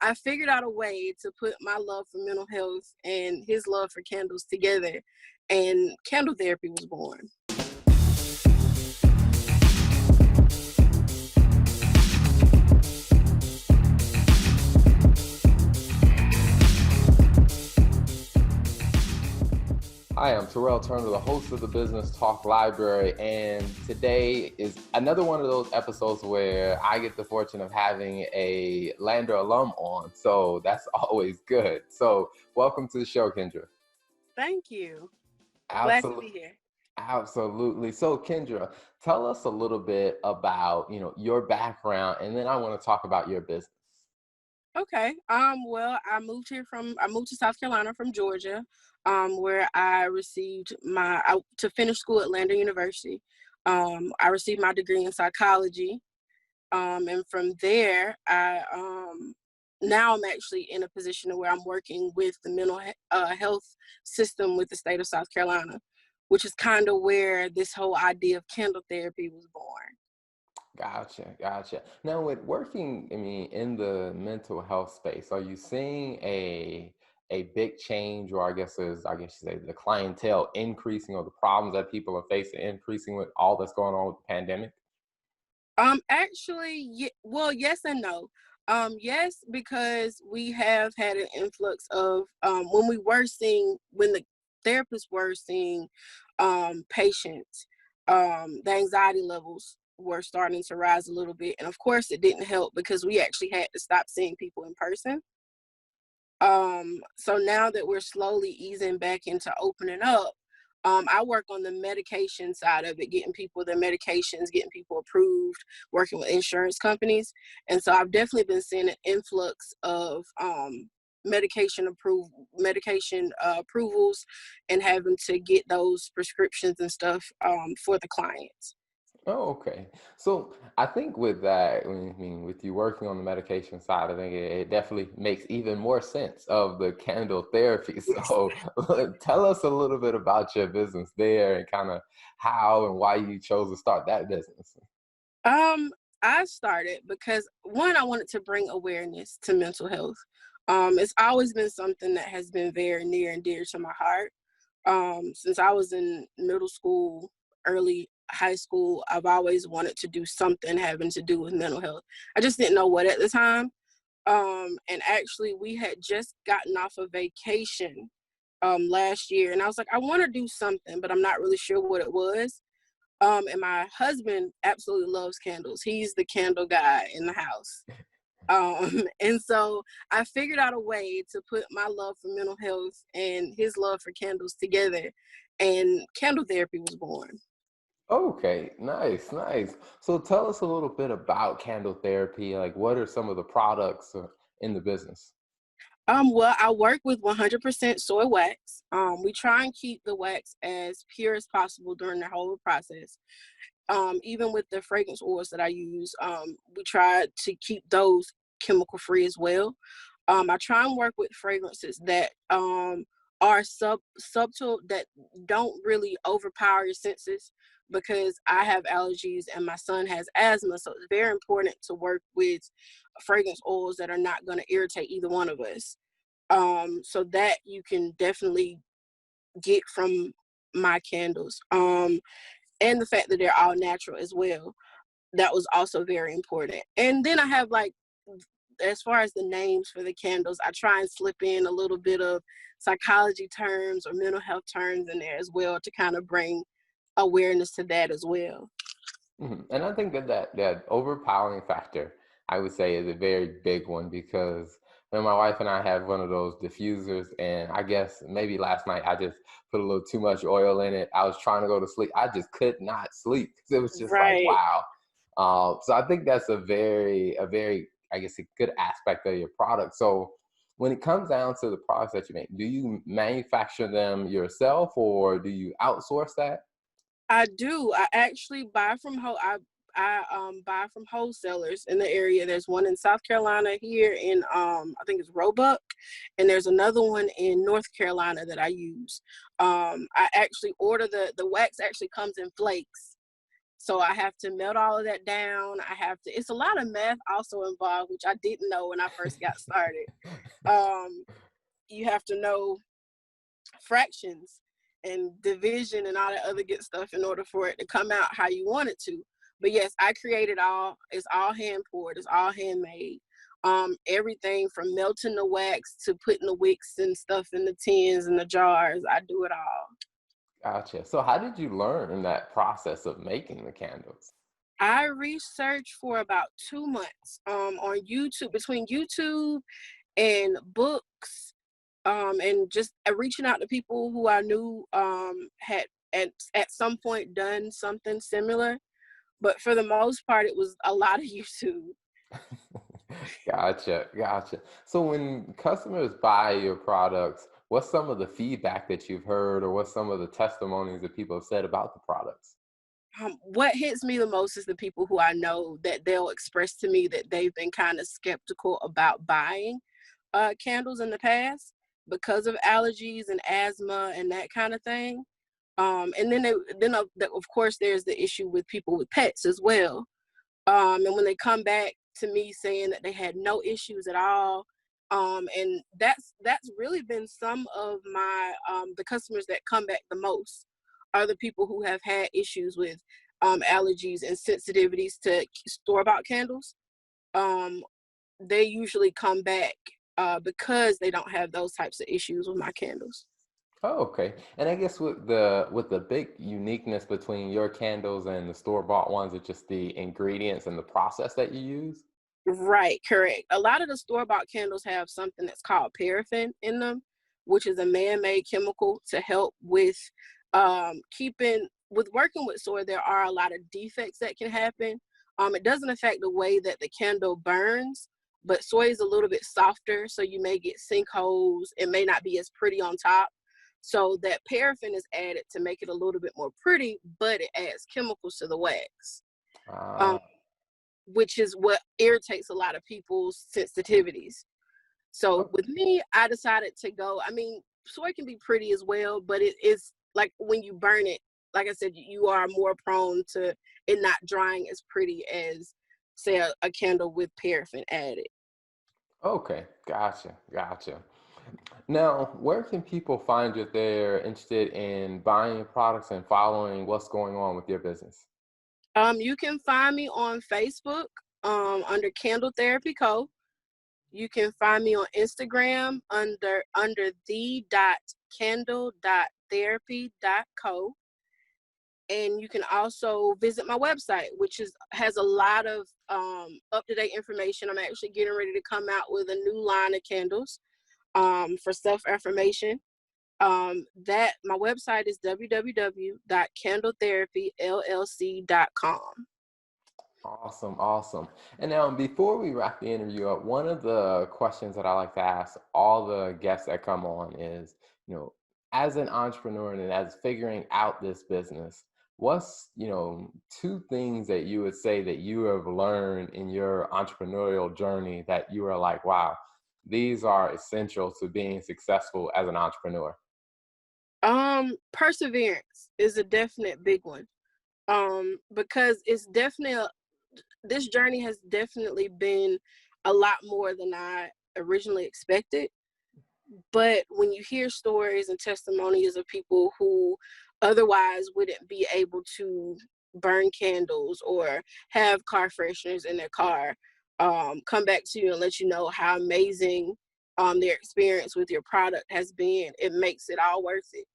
I figured out a way to put my love for mental health and his love for candles together, and candle therapy was born. Hi, I'm Terrell Turner, the host of the Business Talk Library, and today is another one of those episodes where I get the fortune of having a Lander alum on, so that's always good. So welcome to the show, Kendra. Thank you. Glad to be Absolutely. here. Absolutely. So Kendra, tell us a little bit about, your background, and then I want to talk about your business. Okay. Well, I moved to South Carolina from Georgia, where I received to finish school at Lander University. I received my degree in psychology. And from there, now I'm actually in a position where I'm working with the health system with the state of South Carolina, which is kind of where this whole idea of candle therapy was born. Gotcha. Now, with working, in the mental health space, are you seeing a big change, or I guess you say, the clientele increasing, or the problems that people are facing increasing with all that's going on with the pandemic? Well, yes and no. Yes, because we have had an influx of when the therapists were seeing patients, the anxiety levels were starting to rise a little bit, and of course, it didn't help because we actually had to stop seeing people in person. So now that we're slowly easing back into opening up, I work on the medication side of it, getting people their medications, getting people approved, working with insurance companies. And so I've definitely been seeing an influx of medication approvals and having to get those prescriptions and stuff for the clients. Oh, okay. So I think with that, with you working on the medication side, I think it definitely makes even more sense of the candle therapy. Yes. So tell us a little bit about your business there and kind of how and why you chose to start that business. Um, I started because one, I wanted to bring awareness to mental health. It's always been something that has been very near and dear to my heart. Since I was in middle school, early high school, I've always wanted to do something having to do with mental health. I just didn't know what at the time. And actually, we had just gotten off a vacation last year, and I was like, I want to do something, but I'm not really sure what it was. And my husband absolutely loves candles. He's the candle guy in the house. And so I figured out a way to put my love for mental health and his love for candles together, and candle therapy was born. Okay, nice. So tell us a little bit about candle therapy. Like, what are some of the products in the business? Well, I work with 100% soy wax. We try and keep the wax as pure as possible during the whole process. Even with the fragrance oils that I use, we try to keep those chemical free as well. I try and work with fragrances that are subtle, that don't really overpower your senses, because I have allergies and my son has asthma. So it's very important to work with fragrance oils that are not going to irritate either one of us. So that you can definitely get from my candles. And the fact that they're all natural as well. That was also very important. And then I have, like, as far as the names for the candles, I try and slip in a little bit of psychology terms or mental health terms in there as well to kind of bring awareness to that as well. And I think that overpowering factor, I would say, is a very big one because when my wife and I have one of those diffusers, and I guess maybe last night I just put a little too much oil in it. I was trying to go to sleep. I just could not sleep because it was just like, Right. wow. So I think that's a very, I guess, a good aspect of your product. So when it comes down to the products that you make, do you manufacture them yourself or do you outsource that? I do. I actually buy from wholesalers in the area. There's one in South Carolina here in I think it's Roebuck, and there's another one in North Carolina that I use. I actually order the wax actually comes in flakes. So I have to melt all of that down. It's a lot of math also involved, which I didn't know when I first got started. Um, you have to know fractions and division and all that other good stuff in order for it to come out how you want it to. But yes, I create it all. It's all hand poured. It's all handmade. Everything from melting the wax to putting the wicks and stuff in the tins and the jars. I do it all. Gotcha. So how did you learn that process of making the candles? I researched for about 2 months on YouTube, between YouTube and books, and just reaching out to people who I knew had at some point done something similar. But for the most part, it was a lot of YouTube. Gotcha, gotcha. So when customers buy your products, what's some of the feedback that you've heard, or what's some of the testimonies that people have said about the products? What hits me the most is the people who I know that they'll express to me that they've been kind of skeptical about buying candles in the past because of allergies and asthma and that kind of thing. And of course there's the issue with people with pets as well. And when they come back to me saying that they had no issues at all, and that's really been some of my the customers that come back the most are the people who have had issues with allergies and sensitivities to store-bought candles. um, they usually come back because they don't have those types of issues with my candles. Oh, okay. And I guess with the big uniqueness between your candles and the store-bought ones, it's just the ingredients and the process that you use. Right, correct. A lot of the store-bought candles have something that's called paraffin in them, which is a man-made chemical to help with keeping with working with soy. There are a lot of defects that can happen. It doesn't affect the way that the candle burns, but soy is a little bit softer, so you may get sinkholes. It may not be as pretty on top. So that paraffin is added to make it a little bit more pretty, but it adds chemicals to the wax. Um, Ah, which is what irritates a lot of people's sensitivities. So oh, with me, I decided to go. I mean, soy can be pretty as well, but it is like when you burn it, like I said, you are more prone to it not drying as pretty as, say, a candle with paraffin added. okay. Gotcha, gotcha. Now, where can people find you if they're interested in buying your products and following what's going on with your business? You can find me on Facebook under Candle Therapy Co. You can find me on Instagram under the dot candle dot therapy dot co. And you can also visit my website, which has a lot of up-to-date information. I'm actually getting ready to come out with a new line of candles for self-affirmation. That my website is www.candletherapyllc.com. Awesome, awesome. And now, before we wrap the interview up, one of the questions that I like to ask all the guests that come on is, you know, as an entrepreneur and as figuring out this business, what's, two things that you would say that you have learned in your entrepreneurial journey that you are like, wow, these are essential to being successful as an entrepreneur? Perseverance is a definite big one. Because this journey has definitely been a lot more than I originally expected. But when you hear stories and testimonies of people who otherwise wouldn't be able to burn candles or have car fresheners in their car, come back to you and let you know how amazing their experience with your product has been, it makes it all worth it.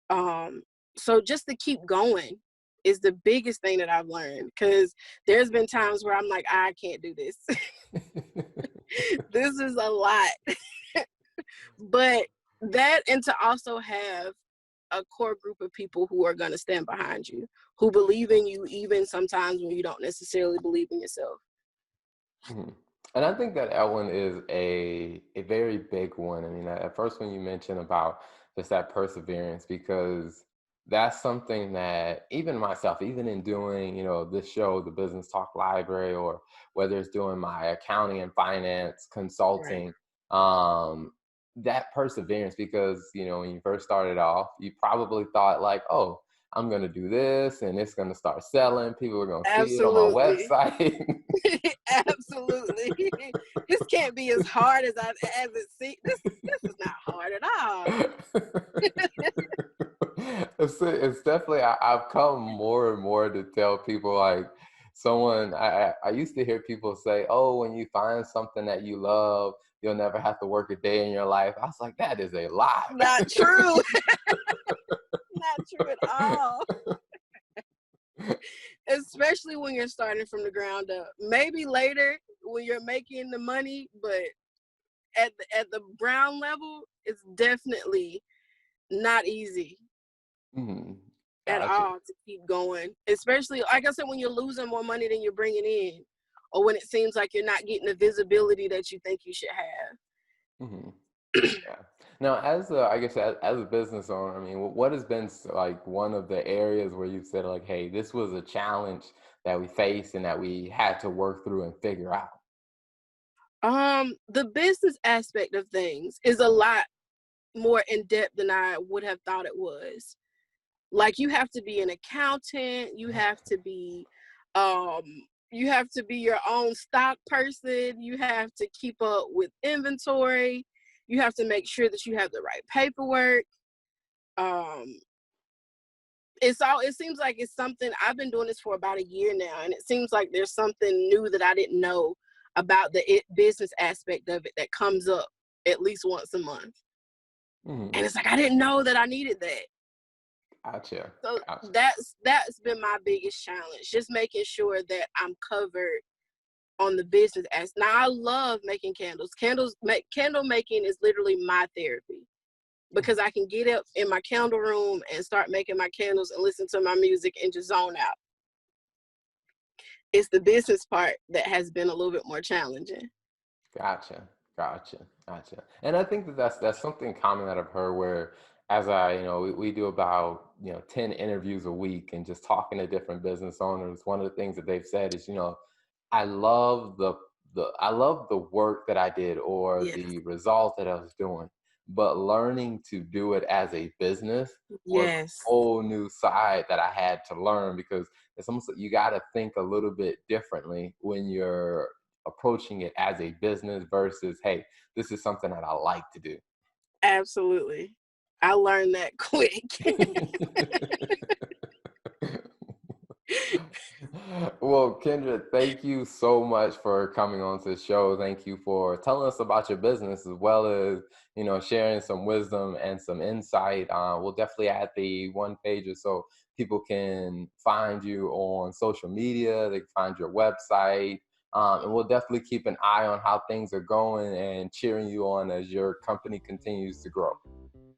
Um, so just to keep going is the biggest thing that I've learned, because there's been times where I'm like, I can't do this. This is a lot. But that, and to also have a core group of people who are going to stand behind you, who believe in you, even sometimes when you don't necessarily believe in yourself. Mhm. And I think that one is a very big one. I mean, at first when you mentioned about just that perseverance, because that's something that even myself, even in doing, this show, the Business Talk Library, or whether it's doing my accounting and finance Right. consulting, um, that perseverance, because, when you first started off, you probably thought like, oh, I'm going to do this and it's going to start selling. People are going to see it on my Absolutely. website. Absolutely. This can't be as hard as it seems. This is not hard at all. It's definitely, I've come more and more to tell people, like, I used to hear people say, oh, when you find something that you love, you'll never have to work a day in your life. I was like, that is a lie. Not true. Not true at all. Especially when you're starting from the ground up. Maybe later when you're making the money, but at the ground level, it's definitely not easy Mhm. at Gotcha. all to keep going. Especially, like I said, when you're losing more money than you're bringing in, or when it seems like you're not getting the visibility that you think you should have. Hmm. Yeah. Now, I guess as a business owner, I mean, what has been like one of the areas where you've said like, hey, this was a challenge that we faced and that we had to work through and figure out? The business aspect of things is a lot more in depth than I would have thought it was. Like, you have to be an accountant, um you have to be your own stock person, you have to keep up with inventory, you have to make sure that you have the right paperwork. Um it seems like it's something. I've been doing this for about a year now, and it seems like there's something new that I didn't know about the business aspect of it that comes up at least once a month. Hmm. And it's like I didn't know that I needed that. Gotcha. So Gotcha. that's been my biggest challenge, just making sure that I'm covered on the business as. Now I love making candles. Candle making is literally my therapy, because I can get up in my candle room and start making my candles and listen to my music and just zone out. It's the business part that has been a little bit more challenging. Gotcha, gotcha. And I think that that's something common that I've heard where, as we do about 10 interviews a week and just talking to different business owners. One of the things that they've said is, I love I love the work that I did or Yes. the result that I was doing, but learning to do it as a business was a Yes. whole new side that I had to learn, because it's almost like you got to think a little bit differently when you're approaching it as a business versus, hey, this is something that I like to do. Absolutely. I learned that quick. Well, Kendra, thank you so much for coming on to the show. Thank you for telling us about your business as well as, sharing some wisdom and some insight. We'll definitely add the one pager so people can find you on social media. They can find your website. And we'll definitely keep an eye on how things are going and cheering you on as your company continues to grow.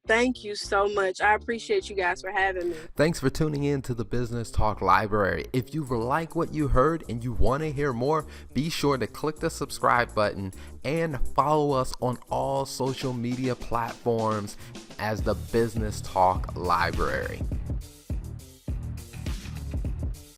Thank you so much. I appreciate you guys for having me. Thanks for tuning in to the Business Talk Library. If you like what you heard and you want to hear more, be sure to click the subscribe button and follow us on all social media platforms as the Business Talk Library.